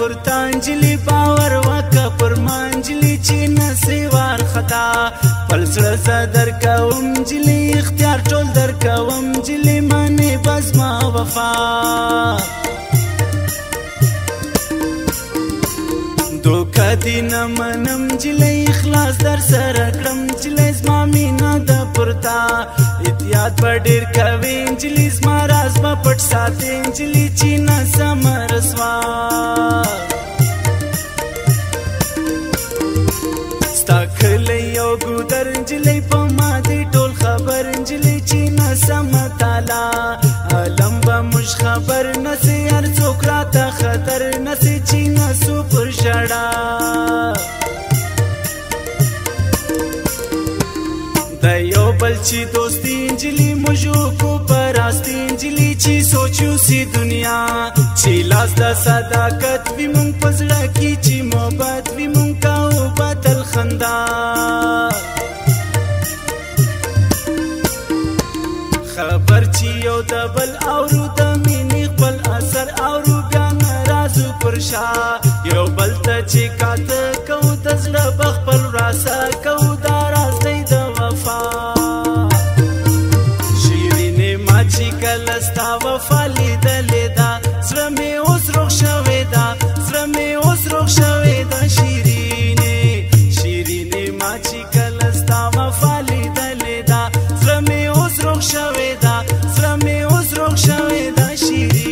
پر تانجلی باور وکا پر مانجلی چی نسیوار خطا پل سرسا در کوم جلی اختیار ټول در کوم جلی مانی بس ما وفا دوکا دی نمنم جلی اخلاص در سر کړم جلی زما مینا د پرتا اتیاد په ډیر کوي جلی زما راز په پټ ساتي جلی چې نسم رسوا ستا کلی یو ګودر جلی په ما دی ټول خبر جلی چې نسم تعالی علم به مش خبر نسی هر څوک راته خطر نسی چې نسو پر شړا د یو بل چې دوستی انجلی مجو کو پراستی انجلی چې سوچو سی دنیا چې لاس د صداقت وی مونږ پزړه کی چې محبت وی مونږ کا او بدل خندا خبر چې یو د بل اورو د مینې خپل اثر اورو بیا ناراضو پر شا یو بل ته چې کاته کو د زړه بخپل راسه کو دا راز دی د وفا شیرینې ما چې کله ستا وفا لیدلې ده زړه مې اوس روغ شوی ده زړه مې اوس روغ شوی ده شیرینې شیرینې ما چې کله ستا وفا لیدلې ده زړه مې اوس روغ شوی ده زړه مې اوس روغ شوی ده شیرینې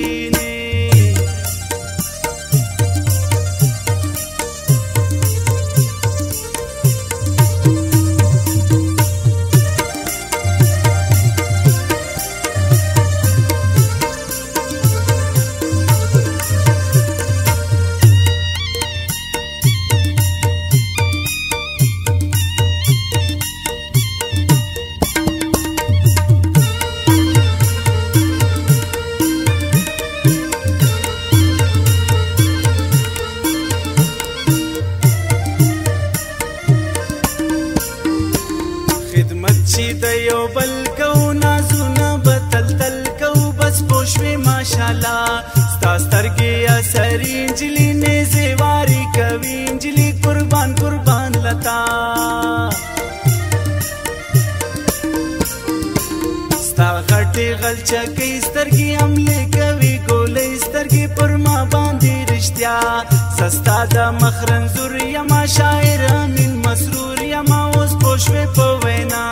چې د یو بل کو نازونه بتلتل کو بس پوښوي ماشاءالله ستا سترګې اثرې انجلي نیزې واري کوي انجلي قربان قربان لتا ستا غټې غلچکې سترګې حملې کوي ګولې سترګې پر ما باندې رښتیا سستا د مخ رنځور یما شاعر امین مسرور یما اوس پوښوي په وینا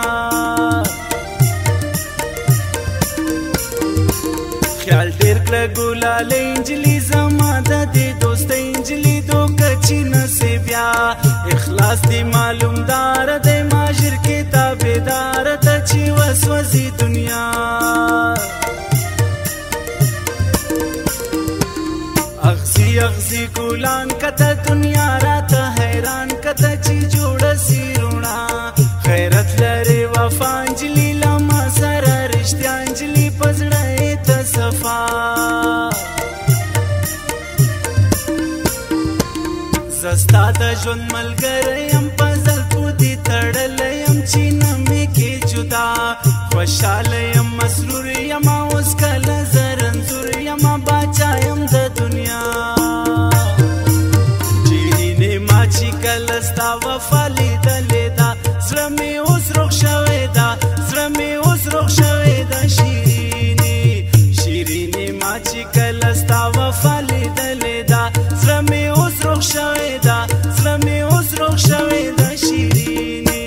خیال ډیر کړه ګلاله انجلي زما د دې دوستۍ انجلي دوکه چې نصیب یا اخلاص دی معلومدار دی ماجر کې تابعدار ته چې وسوسي دنیا اغزي اغزي ګلان کته دنیا راته حیران کته چې جوړه سیرونا خیرت لري وفا انجلي لما سره رښتیا انجلي پزړه صفا زستا د ژوند ملګری یم په زلفو دې تړلی یم چې نه مې کې جدا خوشحاله یم مسرور یم اوس کله زه رنځور یم باچا یم د دنیا شیرینې ما چې کله ستا وفا لیدلې ده زړه مې اوس روغ شوی ده زړه مې اوس روغ شوی ده چې کله ستا وفا لیدلې ده زړه مې اوس روغ شوی ده زړه مې اوس روغ شوی ده شیرینې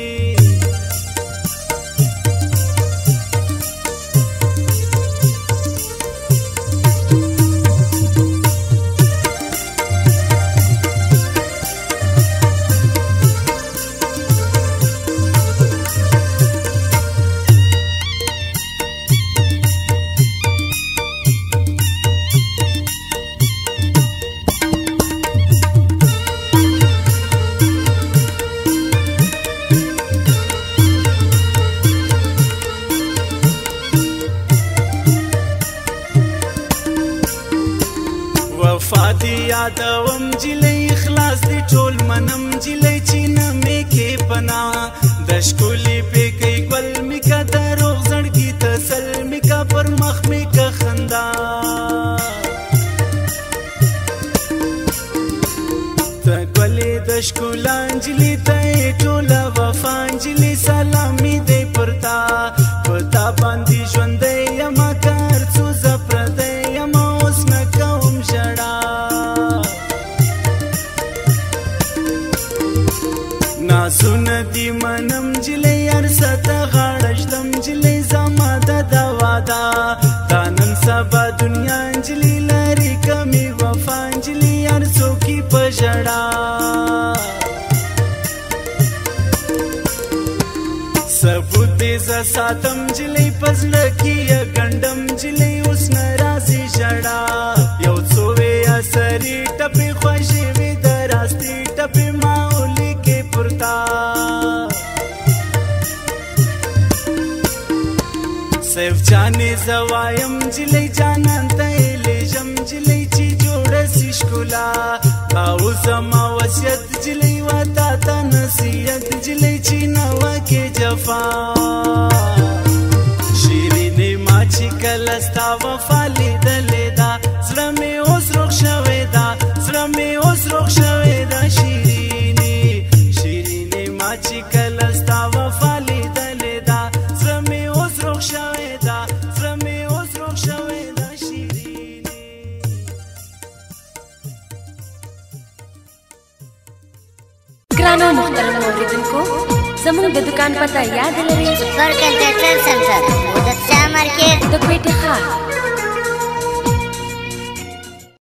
وفا دی یادوم جلی اخلاص دی ټول منم جلی چې نه مې کې پنا د ښکلي پیکۍ ګل مې که د روغ زړګي تسل مې که پر مخ مې که خندا دی منم جلی ارسته غاړه ږدم جلی زما د دوا ده دا نن سبا دنیا نجلي لري کمې وفا نجلي هر څوک یې په ژړا ثبوت دې زه ساتم نجلۍ په زړه کې یې ګنډم نجلۍ اوس نه راځي ژړا یو څو سرې ټپې خوښې وې د راستې ټپې ما ولیکې پر تا سیف جانې زه وایم نجلۍ جانان ته یې لیږم نجلۍ چې جوړه سي ښکلا او زما وصیت نجلۍ وه تا ته نصیحت نجلۍ چې نه وکې جفا شیرینې ما چې کله ستا وفا لیدلې ده زړه مې اوس روغ شوی ده زړه مې اوس روغ شوی ده شیرینې شیرینې ما چې کله ستا وفا لیدلې ده زړه مې اوس روغ شوی ده زړه مې اوس روغ شوی ده شیرینې ګرانو محترمو اوریدونکو زموږ د دکان پته یاد لرئ؟ سپر کمپیوټر سنټر مدد شاه مارکیټ د پیټې ښار